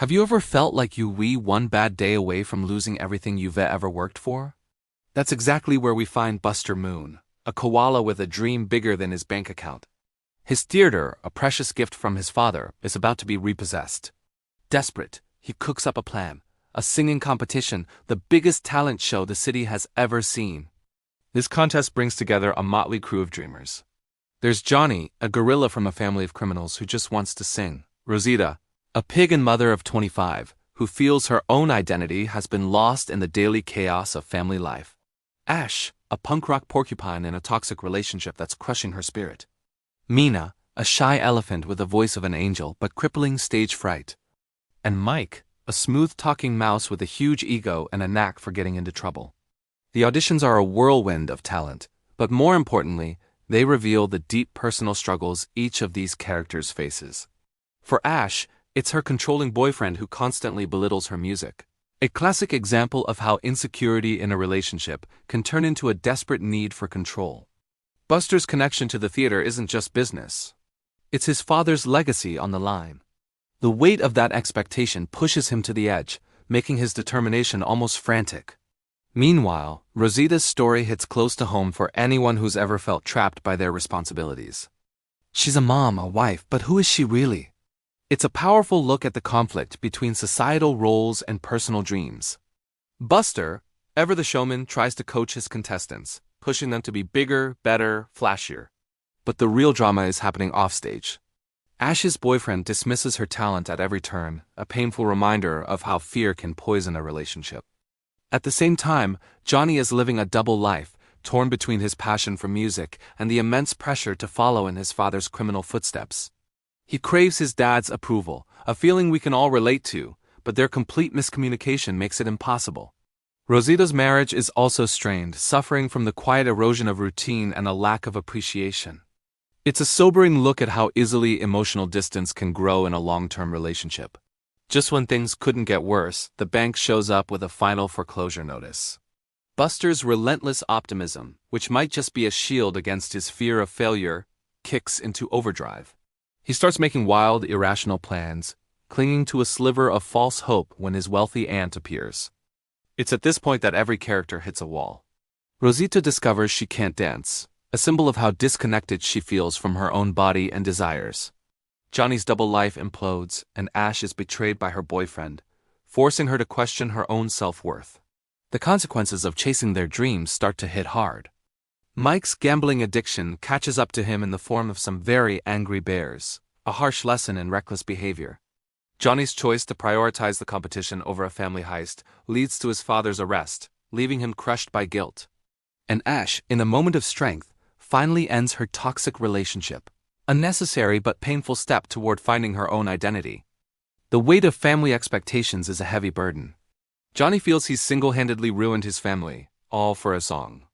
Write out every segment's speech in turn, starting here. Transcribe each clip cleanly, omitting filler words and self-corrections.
Have you ever felt like you were one bad day away from losing everything you've ever worked for? That's exactly where we find Buster Moon, a koala with a dream bigger than his bank account. His theater, a precious gift from his father, is about to be repossessed. Desperate, he cooks up a plan, a singing competition, the biggest talent show the city has ever seen. This contest brings together a motley crew of dreamers. There's Johnny, a gorilla from a family of criminals who just wants to sing. Rosita, a pig and mother of 25, who feels her own identity has been lost in the daily chaos of family life. Ash, a punk rock porcupine in a toxic relationship that's crushing her spirit. Mina, a shy elephant with the voice of an angel but crippling stage fright. And Mike, a smooth-talking mouse with a huge ego and a knack for getting into trouble. The auditions are a whirlwind of talent, but more importantly, they reveal the deep personal struggles each of these characters faces. For Ash, it's her controlling boyfriend who constantly belittles her music. A classic example of how insecurity in a relationship can turn into a desperate need for control. Buster's connection to the theater isn't just business. It's his father's legacy on the line. The weight of that expectation pushes him to the edge, making his determination almost frantic. Meanwhile, Rosita's story hits close to home for anyone who's ever felt trapped by their responsibilities. She's a mom, a wife, but who is she really? It's a powerful look at the conflict between societal roles and personal dreams. Buster, ever the showman, tries to coach his contestants, pushing them to be bigger, better, flashier. But the real drama is happening offstage. Ash's boyfriend dismisses her talent at every turn, a painful reminder of how fear can poison a relationship. At the same time, Johnny is living a double life, torn between his passion for music and the immense pressure to follow in his father's criminal footsteps. He craves his dad's approval, a feeling we can all relate to, but their complete miscommunication makes it impossible. Rosita's marriage is also strained, suffering from the quiet erosion of routine and a lack of appreciation. It's a sobering look at how easily emotional distance can grow in a long-term relationship. Just when things couldn't get worse, the bank shows up with a final foreclosure notice. Buster's relentless optimism, which might just be a shield against his fear of failure, kicks into overdrive. He starts making wild, irrational plans, clinging to a sliver of false hope when his wealthy aunt appears. It's at this point that every character hits a wall. Rosita discovers she can't dance, a symbol of how disconnected she feels from her own body and desires. Johnny's double life implodes, and Ash is betrayed by her boyfriend, forcing her to question her own self-worth. The consequences of chasing their dreams start to hit hard. Mike's gambling addiction catches up to him in the form of some very angry bears, a harsh lesson in reckless behavior. Johnny's choice to prioritize the competition over a family heist leads to his father's arrest, leaving him crushed by guilt. And Ash, in a moment of strength, finally ends her toxic relationship, a necessary but painful step toward finding her own identity. The weight of family expectations is a heavy burden. Johnny feels he's single-handedly ruined his family, all for a song.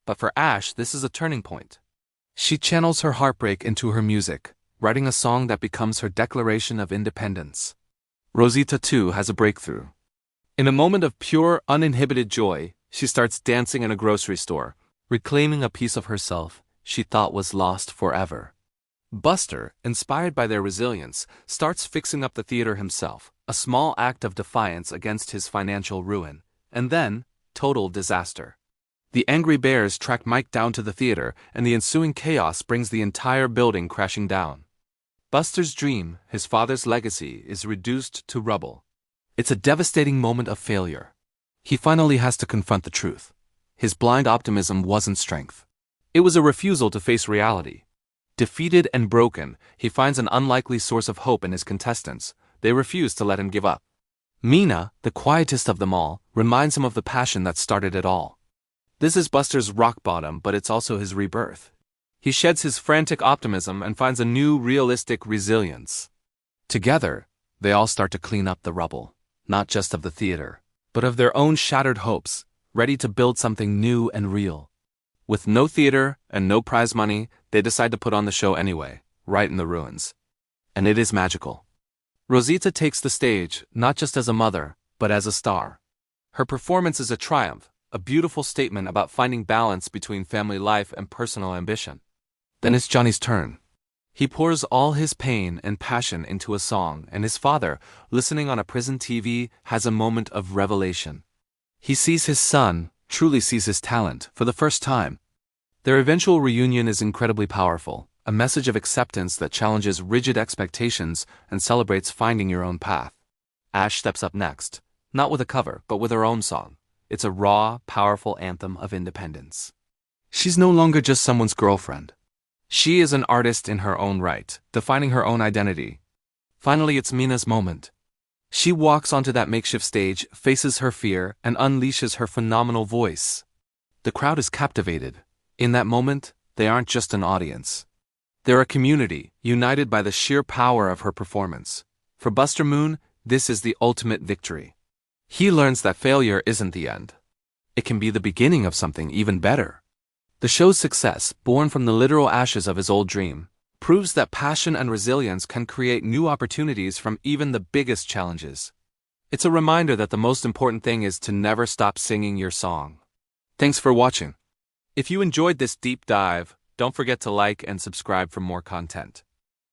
But for Ash, this is a turning point. She channels her heartbreak into her music, writing a song that becomes her declaration of independence. Rosita, too, has a breakthrough. In a moment of pure, uninhibited joy, she starts dancing in a grocery store, reclaiming a piece of herself she thought was lost forever. Buster, inspired by their resilience, starts fixing up the theater himself, a small act of defiance against his financial ruin, and then, total disaster. The angry bears track Mike down to the theater, and the ensuing chaos brings the entire building crashing down. Buster's dream, his father's legacy, is reduced to rubble. It's a devastating moment of failure. He finally has to confront the truth. His blind optimism wasn't strength. It was a refusal to face reality. Defeated and broken, he finds an unlikely source of hope in his contestants. They refuse to let him give up. Mina, the quietest of them all, reminds him of the passion that started it all. This is Buster's rock bottom, but it's also his rebirth. He sheds his frantic optimism and finds a new, realistic resilience. Together, they all start to clean up the rubble, not just of the theater, but of their own shattered hopes, ready to build something new and real. With no theater and no prize money, they decide to put on the show anyway, right in the ruins. And it is magical. Rosita takes the stage, not just as a mother, but as a star. Her performance is a triumph, a beautiful statement about finding balance between family life and personal ambition. Then it's Johnny's turn. He pours all his pain and passion into a song, and his father, listening on a prison TV, has a moment of revelation. He sees his son, truly sees his talent, for the first time. Their eventual reunion is incredibly powerful, a message of acceptance that challenges rigid expectations and celebrates finding your own path. Ash steps up next, not with a cover, but with her own song. It's a raw, powerful anthem of independence. She's no longer just someone's girlfriend. She is an artist in her own right, defining her own identity. Finally, it's Mina's moment. She walks onto that makeshift stage, faces her fear, and unleashes her phenomenal voice. The crowd is captivated. In that moment, they aren't just an audience. They're a community, united by the sheer power of her performance. For Buster Moon, this is the ultimate victory. He learns that failure isn't the end. It can be the beginning of something even better. The show's success, born from the literal ashes of his old dream, proves that passion and resilience can create new opportunities from even the biggest challenges. It's a reminder that the most important thing is to never stop singing your song. Thanks for watching. If you enjoyed this deep dive, don't forget to like and subscribe for more content.